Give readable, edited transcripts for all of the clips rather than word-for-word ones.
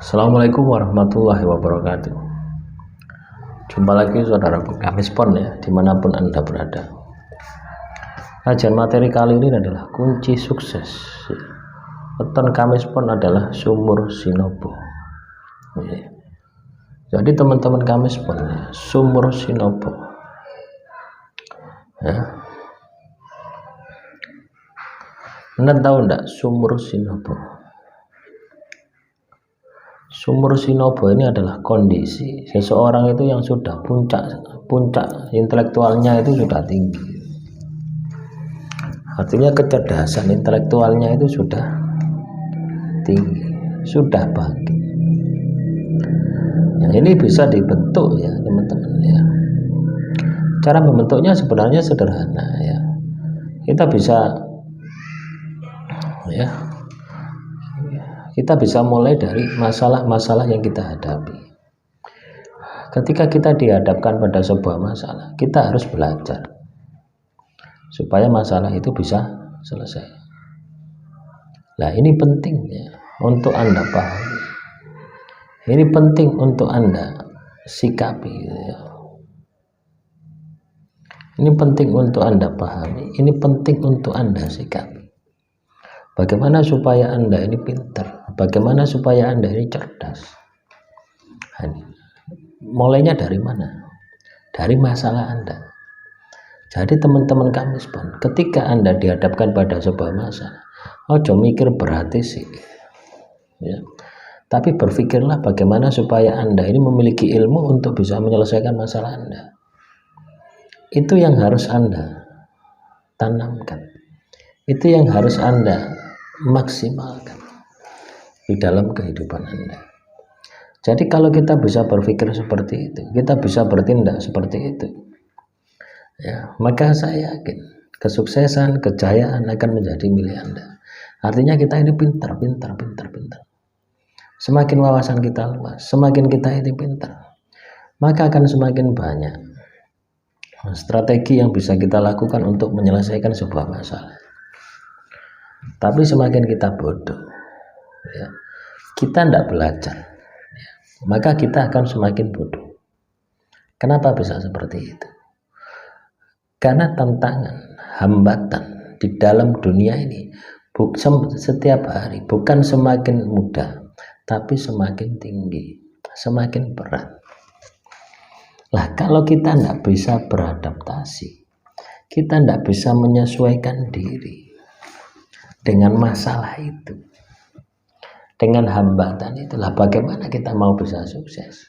Assalamualaikum warahmatullahi wabarakatuh. Jumpa lagi saudaraku Kamis Pon ya, dimanapun Anda berada. Kajian materi kali ini adalah kunci sukses. Weton Kamis Pon adalah sumur Sinobo. Jadi teman-teman Kamis Pon ya, sumur Sinobo ya. Anda tahu enggak sumur Sinobo? Sumur Sinobo ini adalah kondisi seseorang itu yang sudah puncak intelektualnya itu sudah tinggi. Artinya kecerdasan intelektualnya itu sudah tinggi, sudah bangkit. Ya, ini bisa dibentuk ya teman-teman ya. Cara membentuknya sebenarnya sederhana ya. Kita bisa mulai dari masalah-masalah yang kita hadapi. Ketika kita dihadapkan pada sebuah masalah, kita harus belajar supaya masalah itu bisa selesai. Nah, ini penting ya untuk Anda pahami. Ini penting untuk Anda sikapi ya. Ini penting untuk Anda pahami, ini penting untuk Anda sikapi. Bagaimana supaya Anda ini pintar? Bagaimana supaya Anda ini cerdas? Mulainya dari mana? Dari masalah Anda. Jadi teman-teman Kamis Pon, ketika Anda dihadapkan pada sebuah masalah, ojo mikir berarti sih, ya. Tapi berpikirlah bagaimana supaya Anda ini memiliki ilmu untuk bisa menyelesaikan masalah Anda. Itu yang harus Anda tanamkan. Itu yang harus Anda maksimalkan di dalam kehidupan Anda. Jadi kalau kita bisa berpikir seperti itu, kita bisa bertindak seperti itu ya, maka saya yakin kesuksesan, kejayaan akan menjadi milik Anda. Artinya kita ini pintar. Semakin wawasan kita luas, semakin kita ini pintar, maka akan semakin banyak strategi yang bisa kita lakukan untuk menyelesaikan sebuah masalah. Tapi semakin kita bodoh ya, kita tidak belajar ya, maka kita akan semakin bodoh. Kenapa bisa seperti itu? Karena tantangan, hambatan di dalam dunia ini setiap hari bukan semakin mudah, tapi semakin tinggi, semakin berat. Lah kalau kita tidak bisa beradaptasi, kita tidak bisa menyesuaikan diri dengan masalah itu, dengan hambatan itulah, bagaimana kita mau bisa sukses?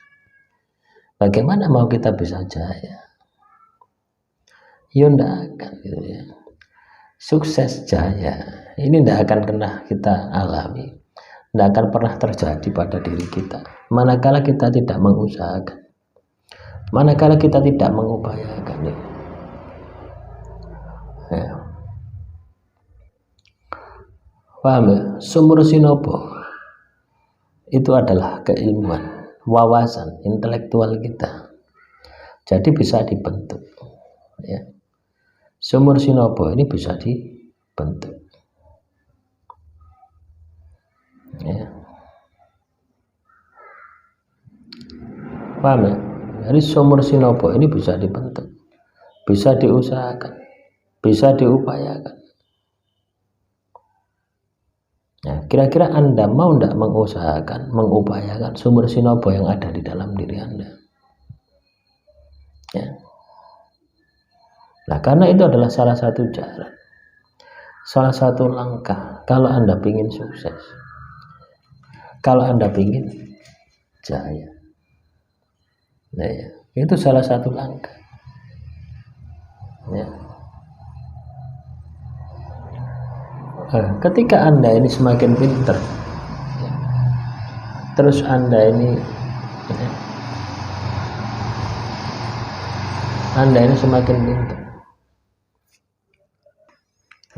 Bagaimana mau kita bisa jaya? Ya tidak akan gitu ya. Sukses jaya ini tidak akan pernah kita alami, tidak akan pernah terjadi pada diri kita manakala kita tidak mengusahakan, manakala kita tidak mengupayakan ya. Paham ya? Sumur Sinobo itu adalah keilmuan, wawasan intelektual kita. Jadi bisa dibentuk ya. Sumur Sinobo ini bisa dibentuk ya. Paham ya? Jadi sumur Sinobo ini bisa dibentuk, bisa diusahakan, bisa diupayakan. Nah, kira-kira Anda mau tidak mengusahakan, mengupayakan sumur Sinobo yang ada di dalam diri Anda? Ya. Nah, karena itu adalah salah satu cara, salah satu langkah kalau Anda ingin sukses, kalau Anda ingin jaya. Nah, ya, itu salah satu langkah. Ya. Nah, ketika Anda ini semakin pintar ya, terus Anda ini ya, Anda ini semakin pintar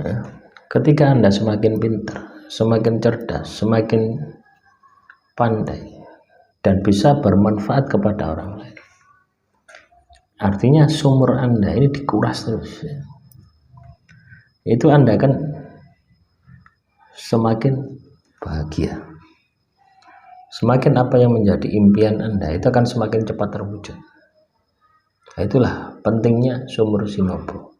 ya, ketika Anda semakin pintar, semakin cerdas, semakin pandai dan bisa bermanfaat kepada orang lain, artinya sumur Anda ini dikuras terus ya. Itu Anda kan semakin bahagia, Semakin apa yang menjadi impian Anda itu akan semakin cepat terwujud. Nah, itulah pentingnya Sumur Sinobo.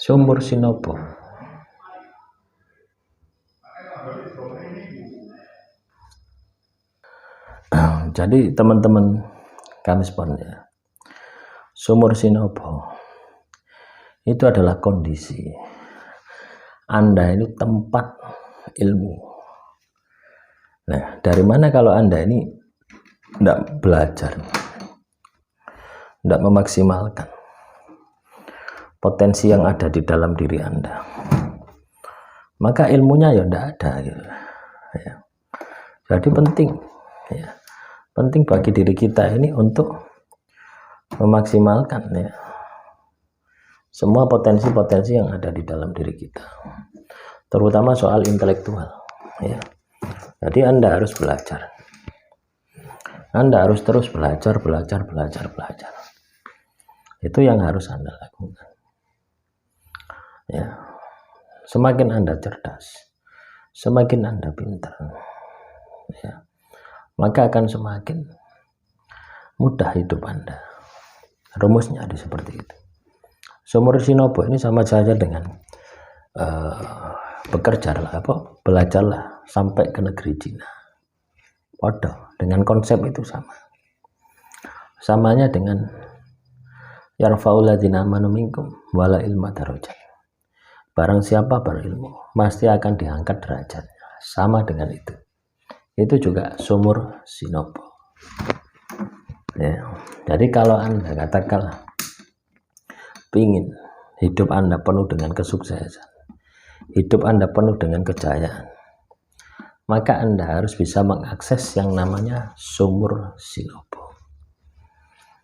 Sumur Sinobo. Jadi teman-teman kami ya, Sumur Sinobo itu adalah kondisi Anda ini tempat ilmu. Nah, dari mana kalau Anda ini tidak belajar, tidak memaksimalkan potensi yang ada di dalam diri Anda, maka ilmunya ya tidak ada gitu. Ya. Jadi penting ya, penting bagi diri kita ini untuk memaksimalkan ya semua potensi-potensi yang ada di dalam diri kita, terutama soal intelektual ya. Jadi Anda harus belajar, Anda harus terus belajar. Itu yang harus Anda lakukan ya. Semakin Anda cerdas, semakin Anda pintar ya, maka akan semakin mudah hidup Anda. Rumusnya ada seperti itu. Sumur Sinobo ini sama saja dengan belajarlah sampai ke negeri Cina. Waduh, dengan konsep itu samanya dengan yarfa'ul ladzina amanu minkum wala ilma darajat. Barang siapa berilmu pasti akan diangkat derajatnya, sama dengan itu juga Sumur Sinobo ya. Jadi kalau Anda katakanlah ingin hidup Anda penuh dengan kesuksesan, hidup Anda penuh dengan kejayaan, maka Anda harus bisa mengakses yang namanya Sumur Sinobo.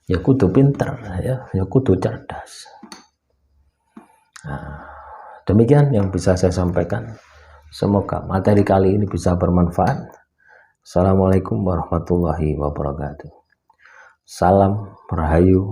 Ya kudu pinter ya kudu cerdas. Nah, demikian yang bisa saya sampaikan. Semoga materi kali ini bisa bermanfaat. Assalamualaikum warahmatullahi wabarakatuh. Salam rahayu.